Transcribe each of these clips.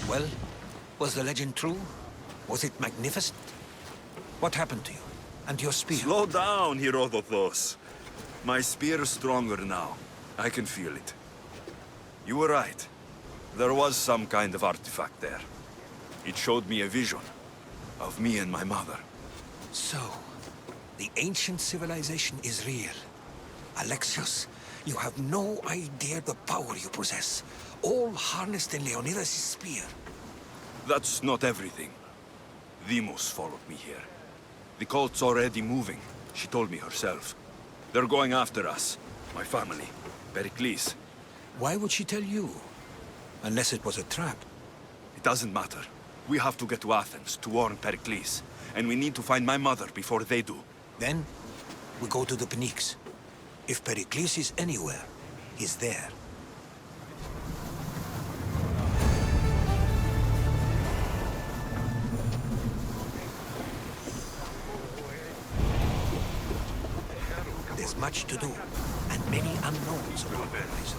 Well, was the legend true? Was it magnificent? What happened to you? And your spear? Slow down, Herodotus. My spear is stronger now. I can feel it. You were right. There was some kind of artifact there. It showed me a vision of me and my mother. So, the ancient civilization is real. Alexios, you have no idea the power you possess. All harnessed in Leonidas' spear. That's not everything. Deimos followed me here. The cult's already moving, she told me herself. They're going after us. My family. Pericles. Why would she tell you? Unless it was a trap. It doesn't matter. We have to get to Athens to warn Pericles. And we need to find my mother before they do. Then, we go to the Pnyx. If Pericles is anywhere, he's there. There's much to do, and many unknowns about the horizon.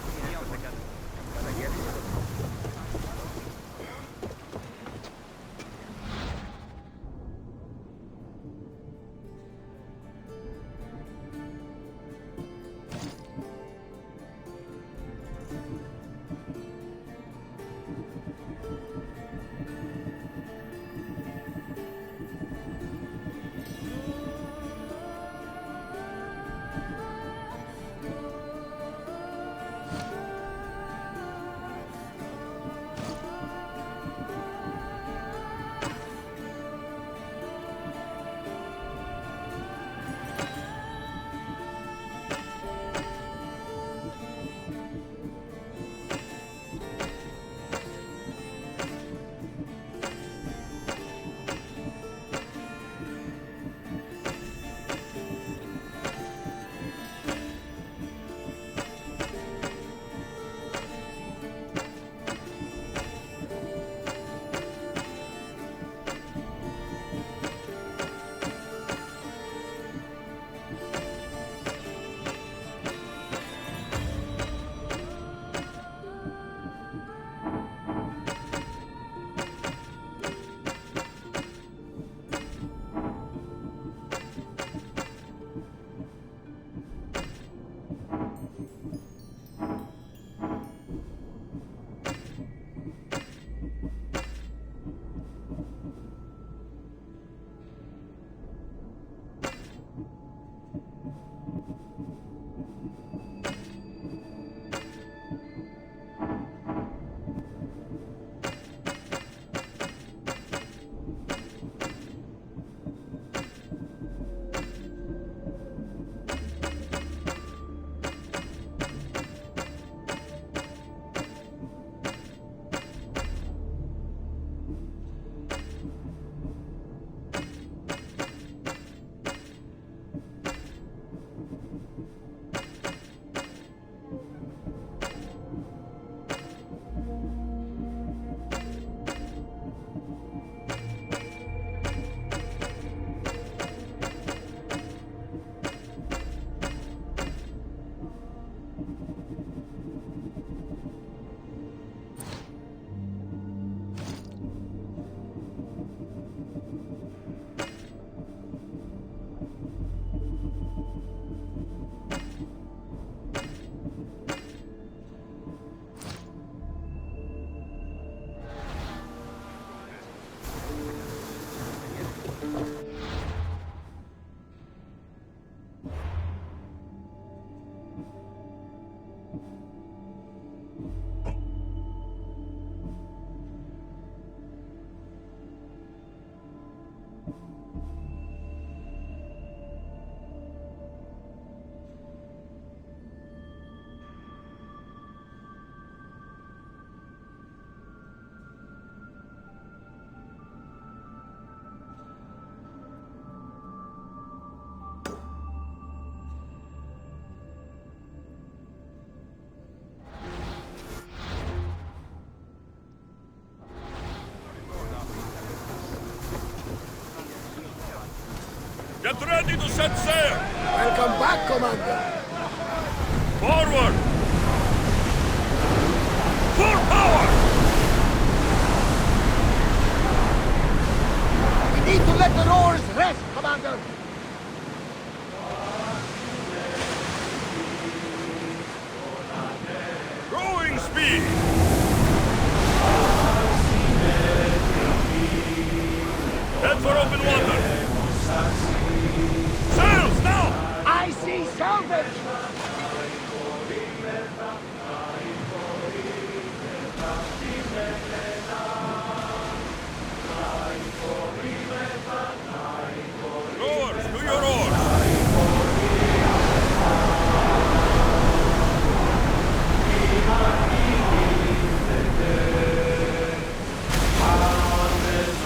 Get ready to set sail! Welcome back, Commander! Forward! Full power! speed! Head for open water! Sails, now! I see salvage! Rowers, to your oars!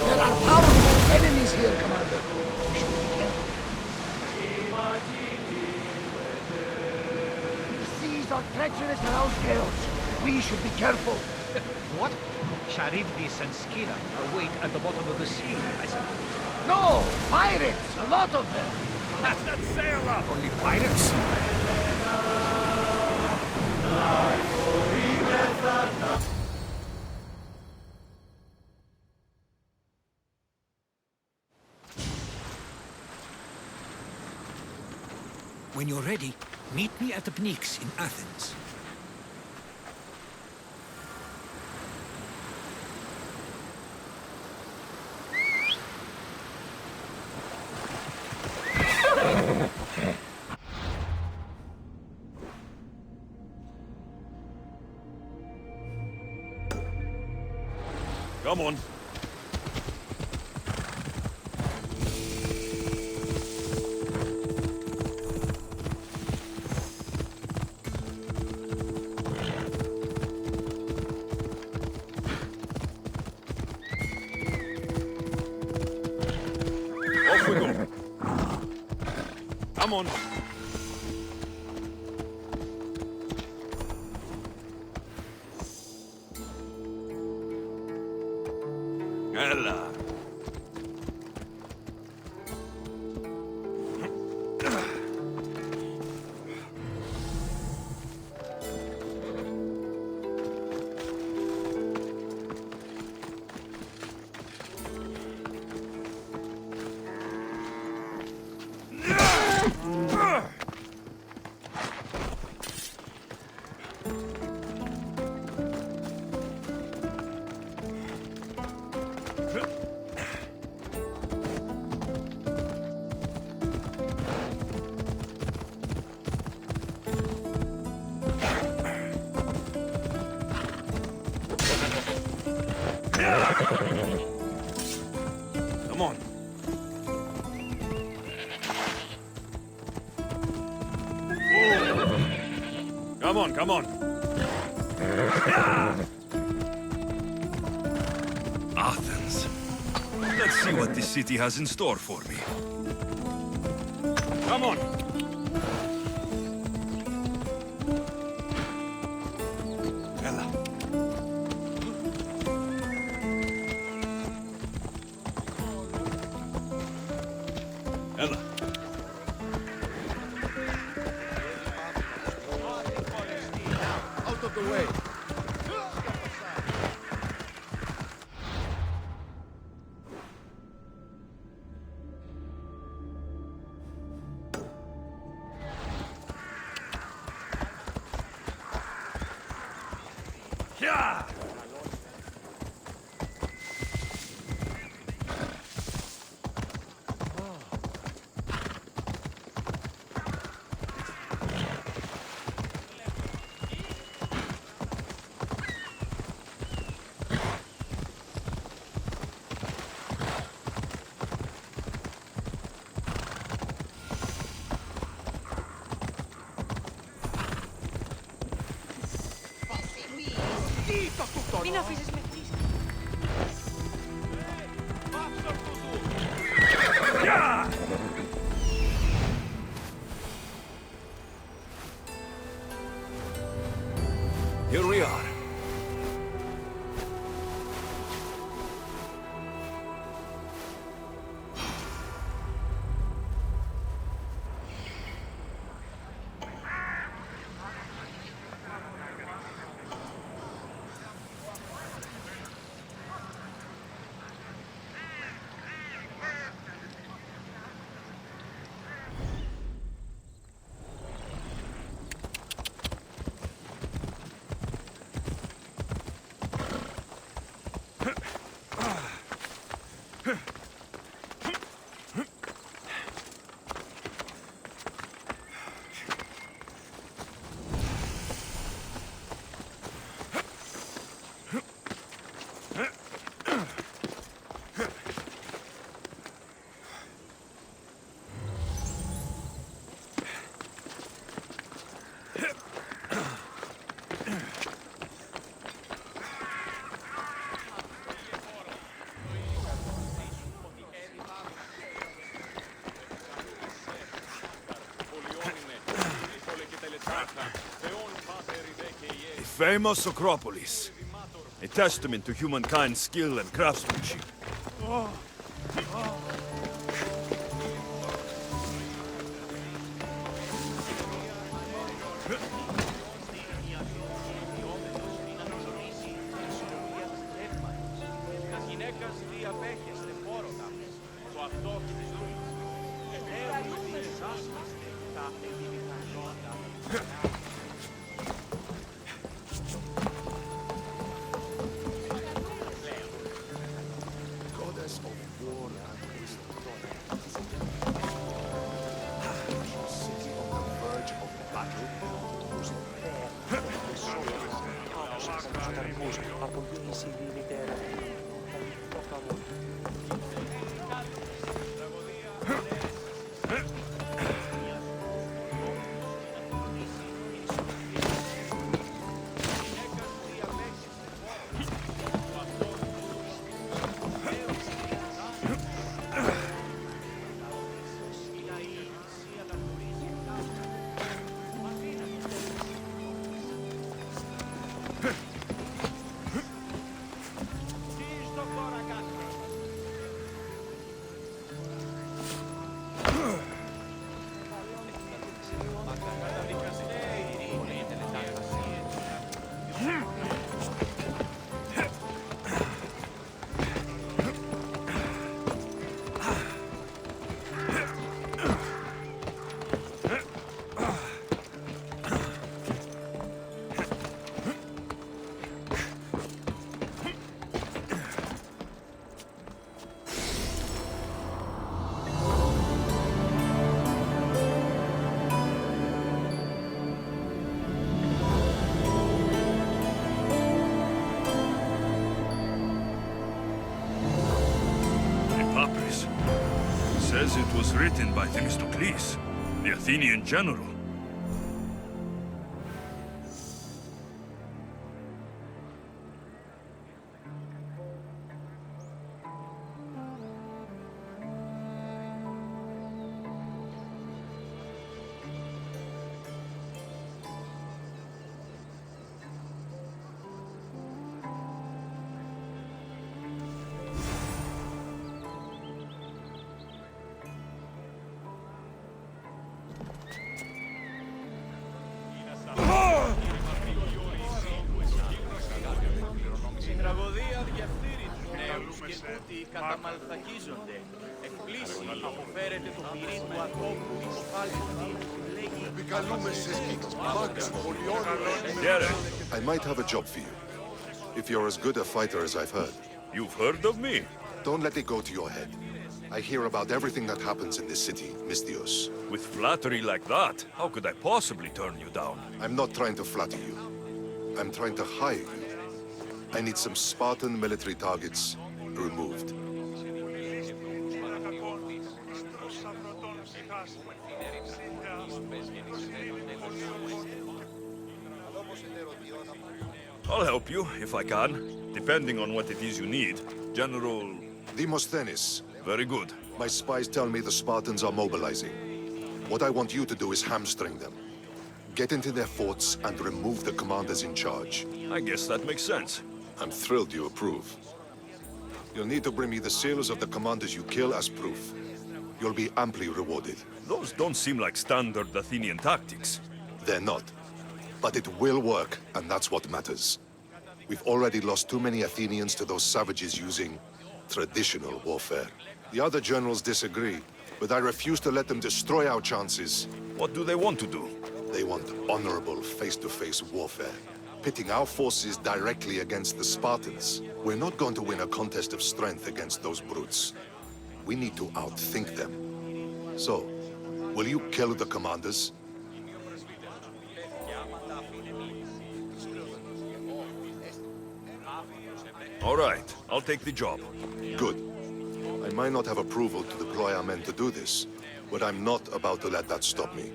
There are powerful enemies here, Commander. We should be careful. The seas are treacherous around Chaos. We should be careful. What? Charybdis and Scylla await at the bottom of the sea, I suppose. No! Pirates! A lot of them! Let's sail up! Only pirates? When you're ready, meet me at the Pnyx in Athens. Come on. Off we go. Come on. Ella. Come on. Whoa. Come on, come on. Athens. Let's see what this city has in store for me. Come on. Ella. Ella. Out of the way. Yeah. Μην αφήσεις με χτίσει. Yeah. Here we are. The famous Acropolis. A testament to humankind's skill and craftsmanship. Goddess of war and wisdom. City on the verge of battle. Says it was written by Themistocles, the Athenian general. καταμαλθακίζονται. Εκπλήσει αποφέρεται το πυρήν του ατόμου I might have a job for you. If you're as good a fighter as I've heard. You've heard of me? Don't let it go to your head. I hear about everything that happens in this city, Mystios. With flattery like that, how could I possibly turn you down? I'm not trying to flatter you. I'm trying to hire you. I need some Spartan military targets removed. I'll help you, if I can, depending on what it is you need. General... Demosthenes. Very good. My spies tell me the Spartans are mobilizing. What I want you to do is hamstring them. Get into their forts and remove the commanders in charge. I guess that makes sense. I'm thrilled you approve. You'll need to bring me the sailors of the commanders you kill as proof. You'll be amply rewarded. Those don't seem like standard Athenian tactics. They're not. But it will work, and that's what matters. We've already lost too many Athenians to those savages using traditional warfare. The other generals disagree, but I refuse to let them destroy our chances. What do they want to do? They want honorable face-to-face warfare. pitting our forces directly against the Spartans. We're not going to win a contest of strength against those brutes. We need to outthink them. So, will you kill the commanders? All right, I'll take the job. Good. I might not have approval to deploy our men to do this, but I'm not about to let that stop me.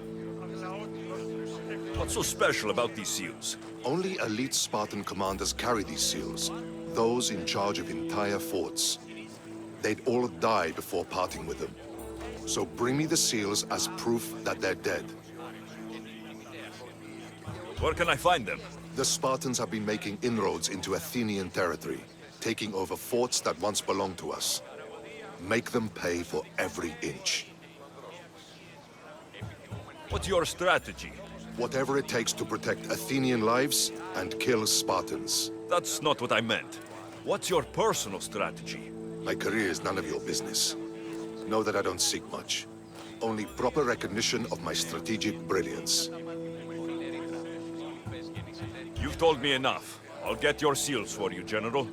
What's so special about these SEALs? Only elite Spartan commanders carry these seals, those in charge of entire forts. They'd all die before parting with them. So bring me the seals as proof that they're dead. Where can I find them? The Spartans have been making inroads into Athenian territory, taking over forts that once belonged to us. Make them pay for every inch. What's your strategy? Whatever it takes to protect Athenian lives and kill Spartans. That's not what I meant. What's your personal strategy? My career is none of your business. Know that I don't seek much. Only proper recognition of my strategic brilliance. You've told me enough. I'll get your SEALs for you, General.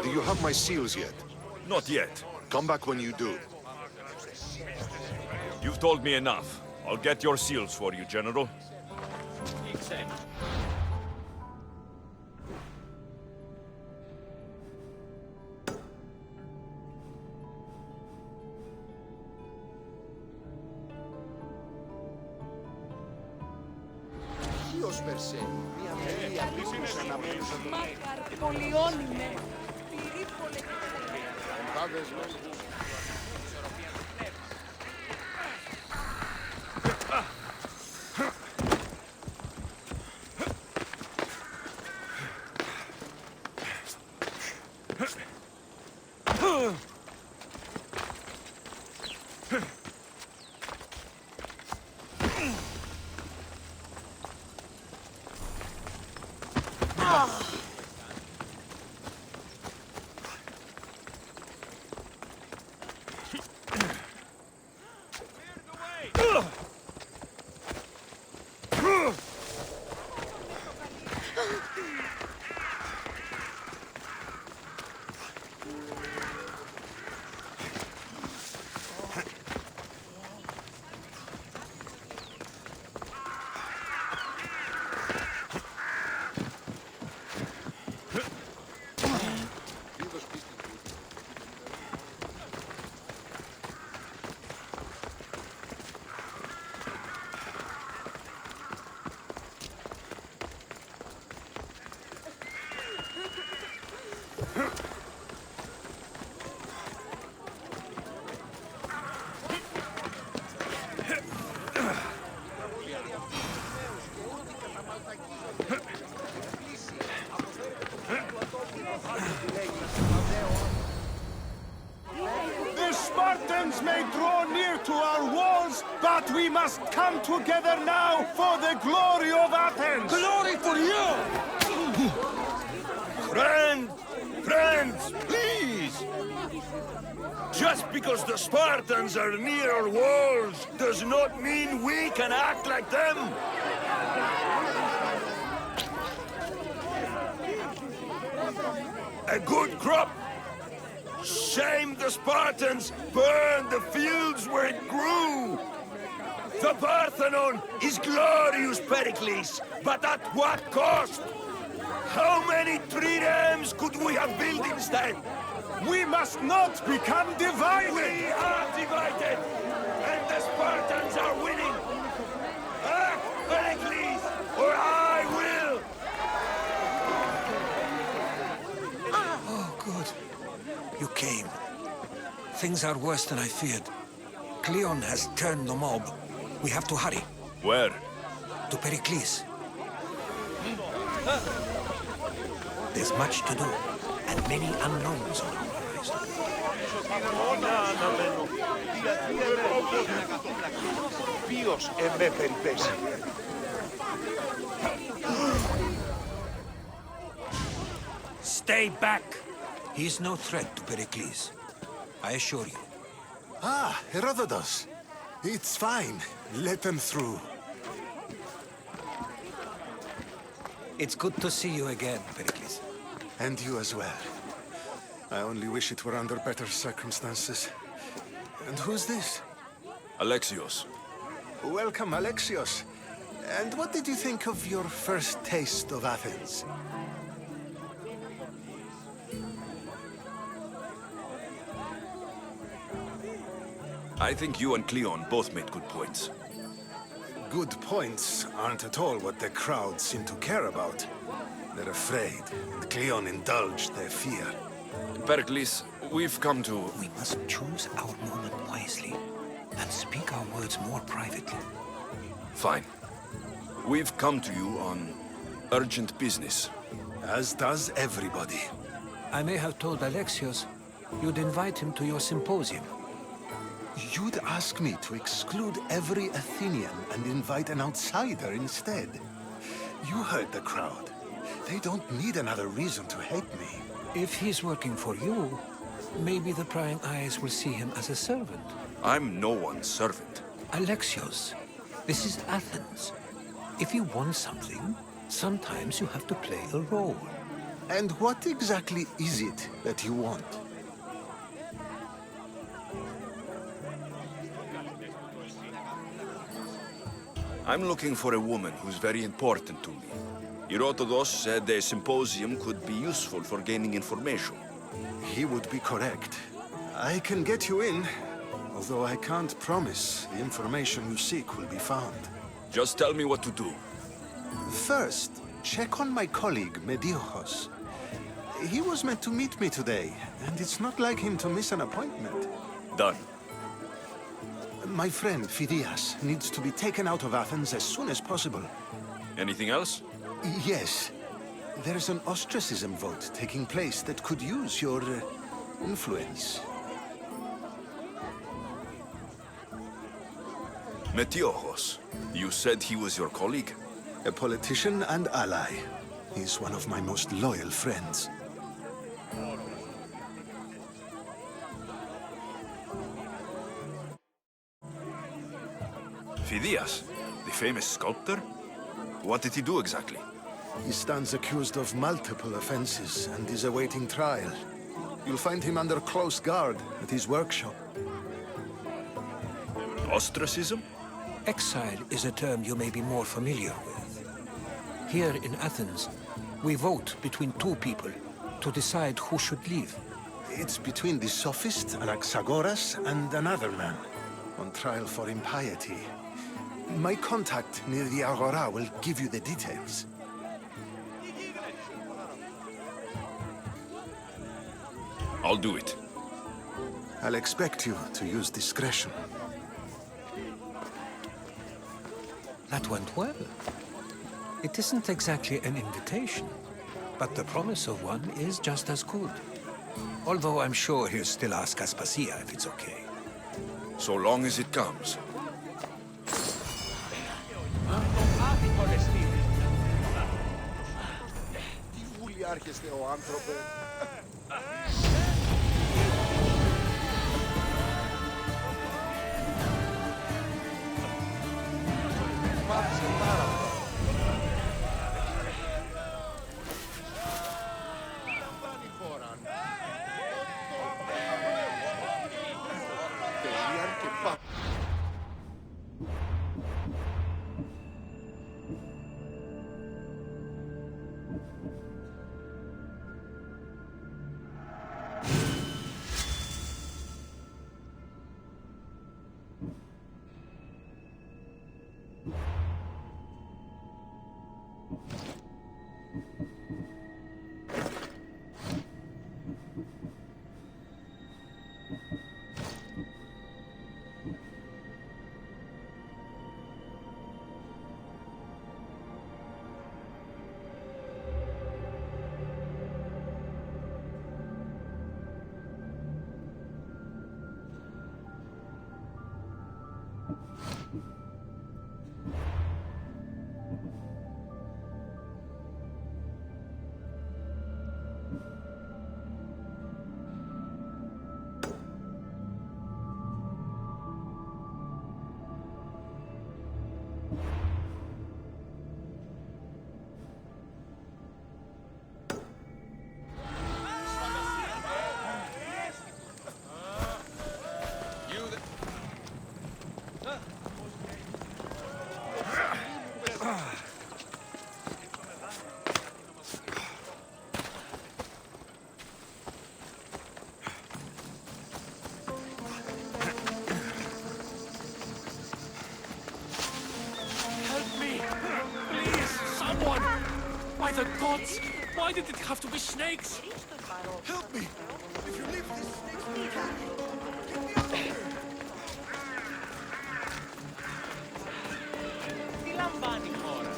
Do you have my seals yet? Not yet. Come back when you do. You've told me enough. I'll get your SEALs for you, General. The Spartans may draw near to our walls, but we must come together now for the glory of Athens! Glory for you! Friends, please! Just because the Spartans are near our walls does not mean we can act like them! A good crop! Shame the Spartans burned the fields where it grew! The Parthenon is glorious, Pericles, but at what cost? How many triremes could we have built instead? We must not become divided! We are divided, and the Spartans are winning! Act, Pericles, or I will! Oh, good. You came. Things are worse than I feared. Cleon has turned the mob. We have to hurry. Where? To Pericles. There's much to do, and many unknowns on our horizon. Ποιος εμέ περιπέσει. Stay back! He's no threat to Pericles. I assure you. Ah, Herodotus. It's fine. Let them through. It's good to see you again, Pericles. And you as well. I only wish it were under better circumstances. And who's this? Alexios. Welcome, Alexios. And what did you think of your first taste of Athens? I think you and Cleon both made good points. Good points aren't at all what the crowd seem to care about. They're afraid, and Cleon indulged their fear. Pericles, we've come to... We must choose our moment wisely and speak our words more privately. Fine. We've come to you on urgent business. As does everybody. I may have told Alexios you'd invite him to your symposium. You'd ask me to exclude every Athenian and invite an outsider instead. You heard the crowd. They don't need another reason to hate me. If he's working for you, maybe the prying eyes will see him as a servant. I'm no one's servant. Alexios, this is Athens. If you want something, sometimes you have to play a role. And what exactly is it that you want? I'm looking for a woman who's very important to me. Herodotus said a symposium could be useful for gaining information. He would be correct. I can get you in, although I can't promise the information you seek will be found. Just tell me what to do. First, check on my colleague, Mediochos. He was meant to meet me today, and it's not like him to miss an appointment. Done. My friend, Phidias, needs to be taken out of Athens as soon as possible. Anything else? Yes. There's an ostracism vote taking place that could use your influence. Metiochos. You said he was your colleague? A politician and ally. He's one of my most loyal friends. Phidias, the famous sculptor? What did he do exactly? He stands accused of multiple offenses and is awaiting trial. You'll find him under close guard at his workshop. Ostracism? Exile is a term you may be more familiar with. Here in Athens, we vote between two people to decide who should leave. It's between the sophist Anaxagoras and another man, on trial for impiety. My contact near the Agora will give you the details. I'll do it. I'll expect you to use discretion. That went well. It isn't exactly an invitation, but the promise of one is just as good. Although I'm sure he'll still ask Aspasia if it's okay. So long as it comes. Τι βουλιάρχεστε ο άνθρωπε. Μάθησε πάρα πολλά. Λαμβάνει χώρα. Τελείαν και πάμε. Help me! Please, someone! By the gods! Why did it have to be snakes? Help me! If you leave these snakes, we can. Get me out of here! Τι λαμβάνει η χώρα.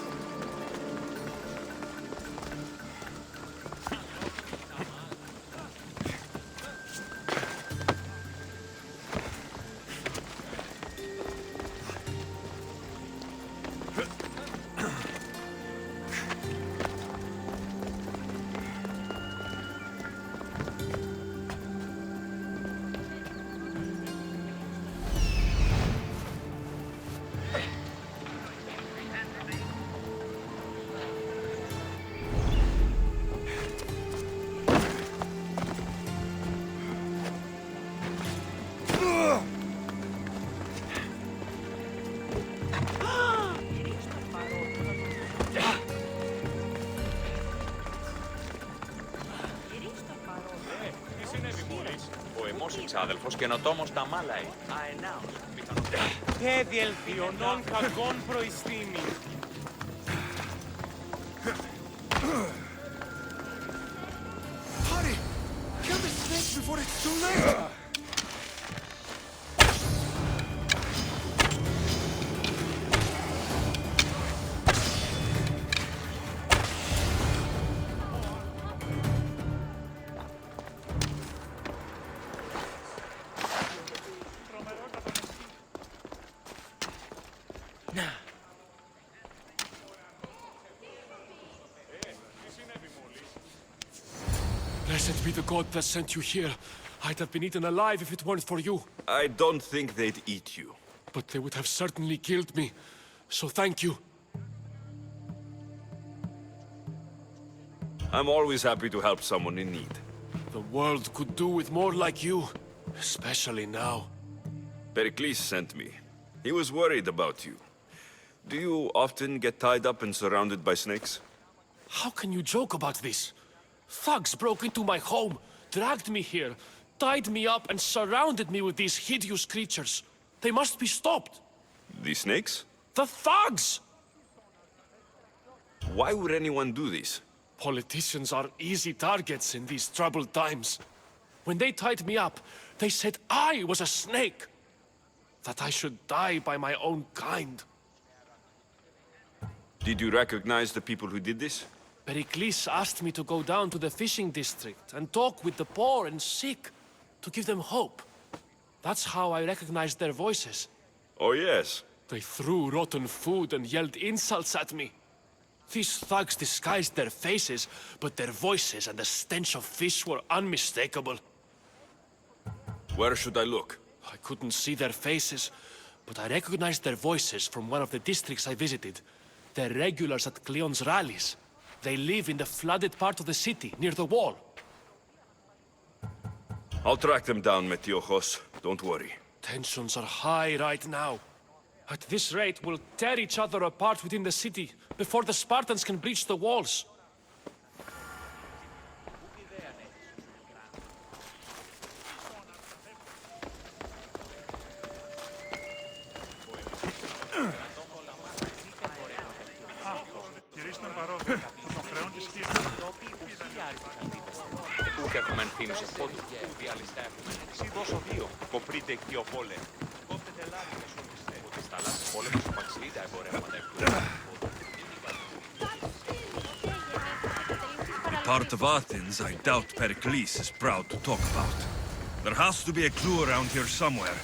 Ξάδελφος καινοτόμος τα μάλαει. Αενάος, πιθανότητα. Και διελθιονών κακών προϊστήμη. Hurry! Kill the snakes before it's too late! Blessed be the god that sent you here. I'd have been eaten alive if it weren't for you. I don't think they'd eat you. But they would have certainly killed me. So thank you. I'm always happy to help someone in need. The world could do with more like you. Especially now. Pericles sent me. He was worried about you. Do you often get tied up and surrounded by snakes? How can you joke about this? Thugs broke into my home, dragged me here, tied me up and surrounded me with these hideous creatures. They must be stopped. The snakes? The thugs! Why would anyone do this? Politicians are easy targets in these troubled times. When they tied me up, they said I was a snake. That I should die by my own kind. Did you recognize the people who did this? Pericles asked me to go down to the fishing district and talk with the poor and sick, to give them hope. That's how I recognized their voices. Oh, yes. They threw rotten food and yelled insults at me. These thugs disguised their faces, but their voices and the stench of fish were unmistakable. Where should I look? I couldn't see their faces, but I recognized their voices from one of the districts I visited. They're regulars at Cleon's rallies. They live in the flooded part of the city, near the wall. I'll track them down, Metiochos. Don't worry. Tensions are high right now. At this rate, we'll tear each other apart within the city before the Spartans can breach the walls. Ούτε έχουμε ενθύμους σε πόντου. Διαλυστά έχουμε. Δώσω δύο. Κοπρείτε και ο πόλεμ. Κόπτεται λάδι. Ότι στα λάθη πόλεμος παξιλεί τα εμπορεύματα. A part of Athens I doubt Pericles is proud to talk about. There has to be a clue around here somewhere.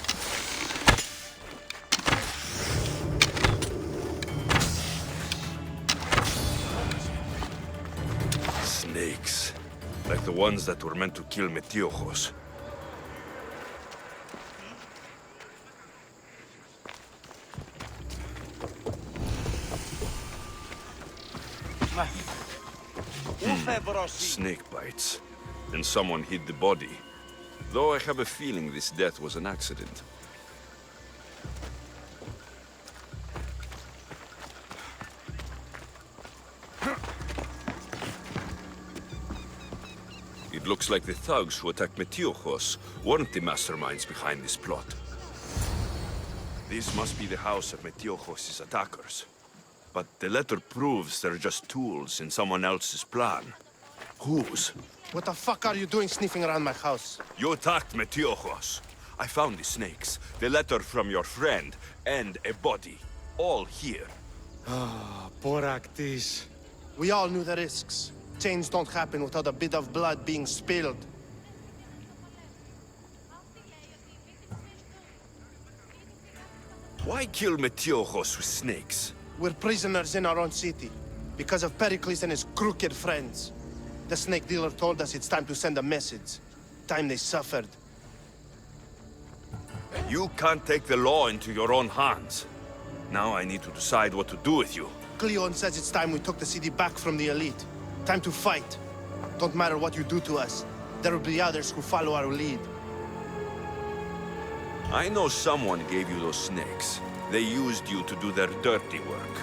Snakes. Like the ones that were meant to kill Metiochos. Snake bites. And someone hid the body. Though I have a feeling this death was an accident. It looks like the thugs who attacked Metiochos weren't the masterminds behind this plot. This must be the house of Metiochos' attackers. But the letter proves they're just tools in someone else's plan. Whose? What the fuck are you doing sniffing around my house? You attacked Metiochos. I found the snakes, the letter from your friend, and a body. All here. Poor Actis. We all knew the risks. Change don't happen without a bit of blood being spilled. Why kill Metiochos with snakes? We're prisoners in our own city, because of Pericles and his crooked friends. The snake dealer told us it's time to send a message. Time they suffered. You can't take the law into your own hands. Now I need to decide what to do with you. Cleon says it's time we took the city back from the elite. Time to fight. Don't matter what you do to us. There will be others who follow our lead. I know someone gave you those snakes. They used you to do their dirty work.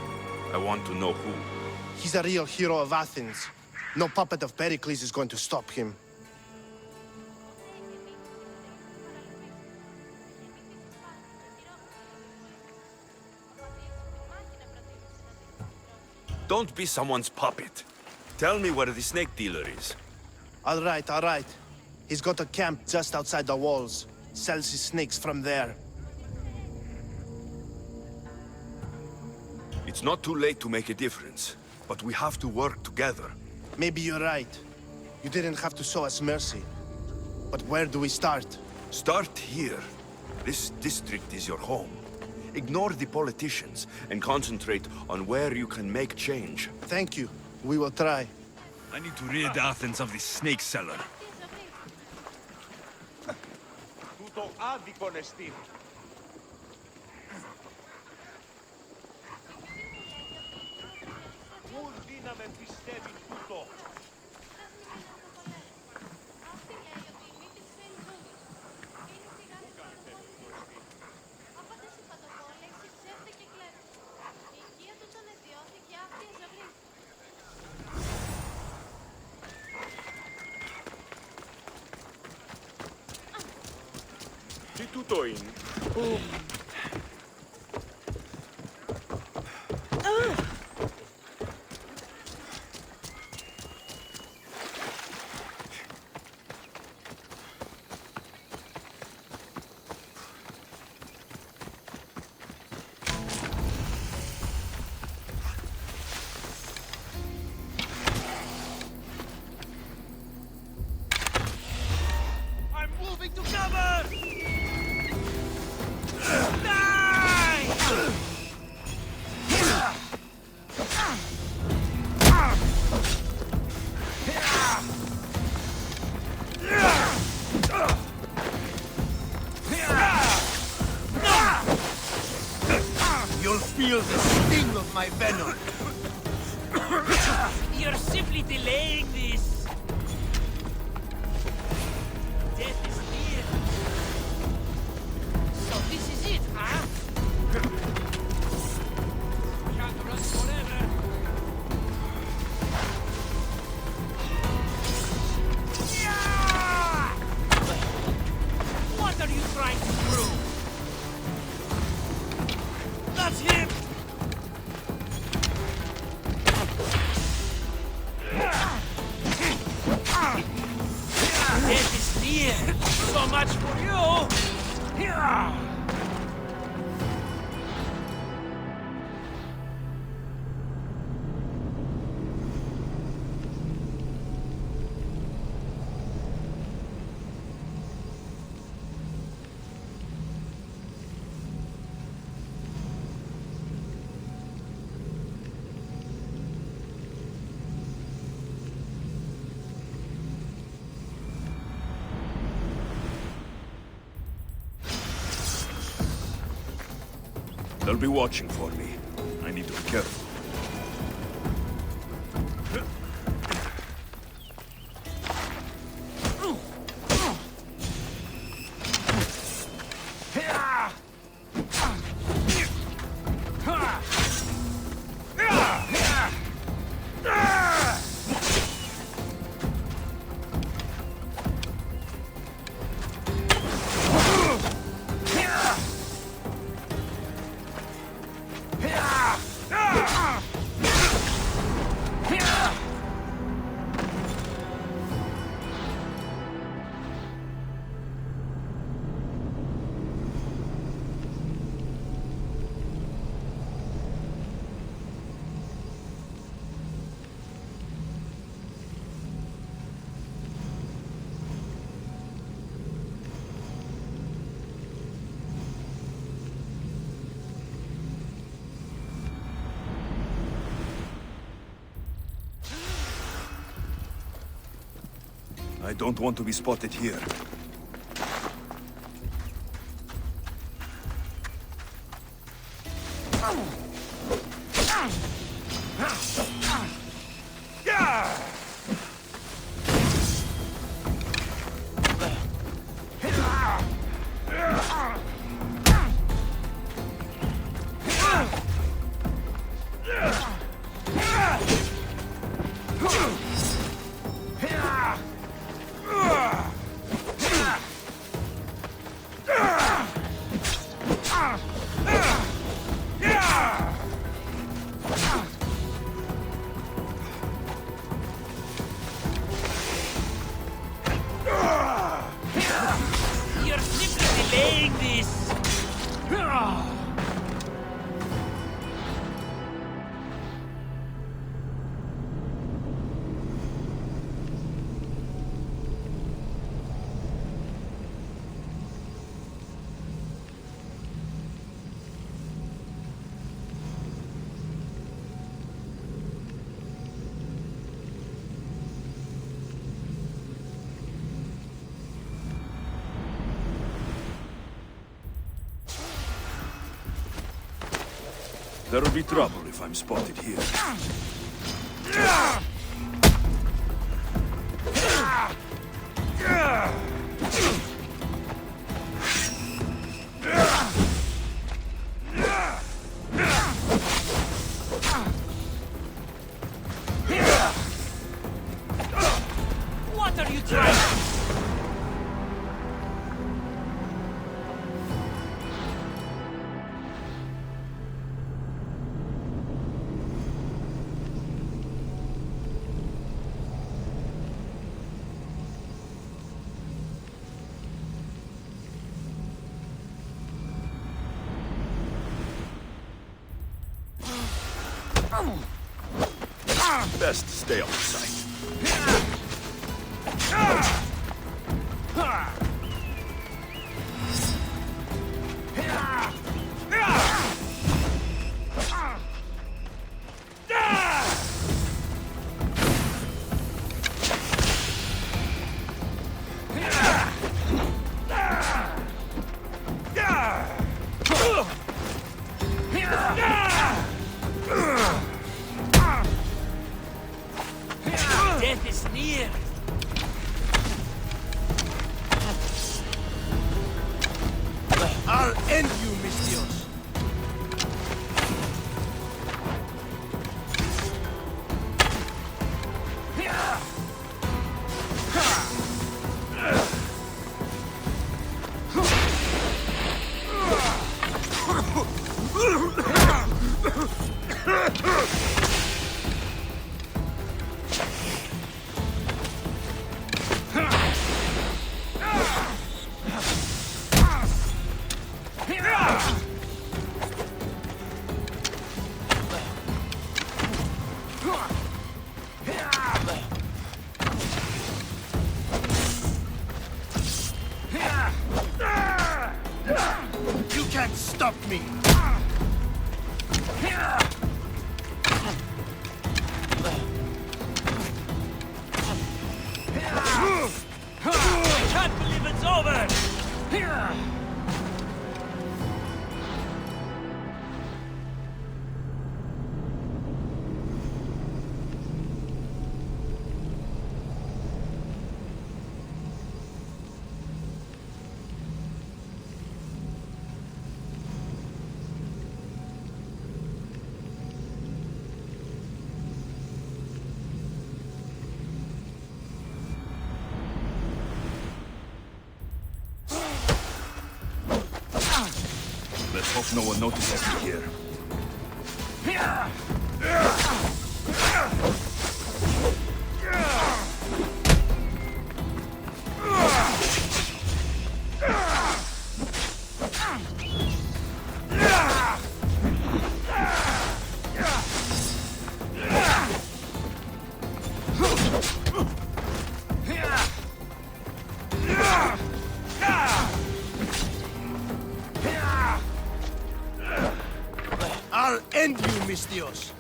I want to know who. He's a real hero of Athens. No puppet of Pericles is going to stop him. Don't be someone's puppet. Tell me where the snake dealer is. All right. He's got a camp just outside the walls. Sells his snakes from there. It's not too late to make a difference, but we have to work together. Maybe you're right. You didn't have to show us mercy. But where do we start? Start here. This district is your home. Ignore the politicians and concentrate on where you can make change. Thank you. We will try. I need to rid Athens of this snake seller. Τούτο άδικον εστίν. Πού δύναμεν πιστεύει τούτο. Τι τούτο είναι. I'm moving to cover! You'll feel the sting of my venom. You're simply delaying this. Death is near. So this is it, huh? Can't run forever. Yeah! What are you trying to prove? That's him! Death is near! So much for you! They'll be watching for me. I need to be careful. I don't want to be spotted here. You're simply delaying this! There'll be trouble if I'm spotted here. What are you trying to do? Best stay off sight. Death is near! I'll end you, Mistios! You can't stop me! I can't believe it's over! Let's hope no one notices me here. I'll end you, Mistios!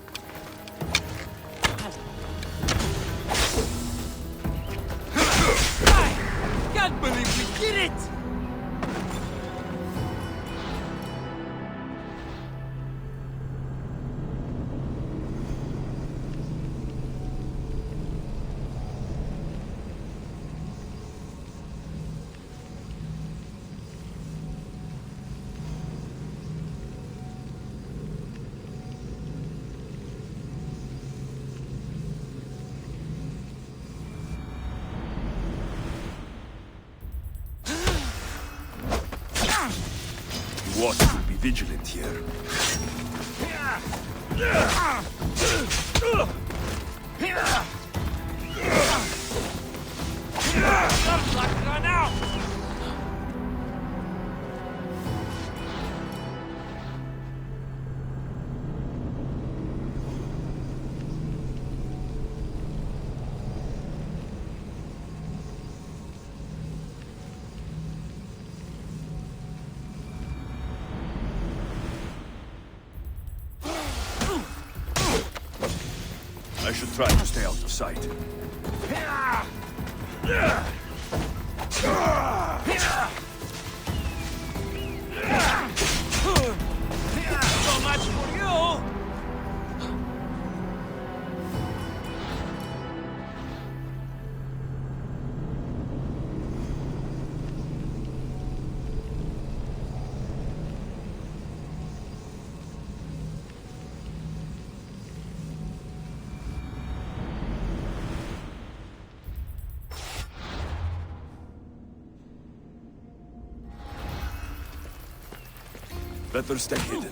watch will be vigilant here. Run out! I should try to stay out of sight. So much for you! Better stay hidden.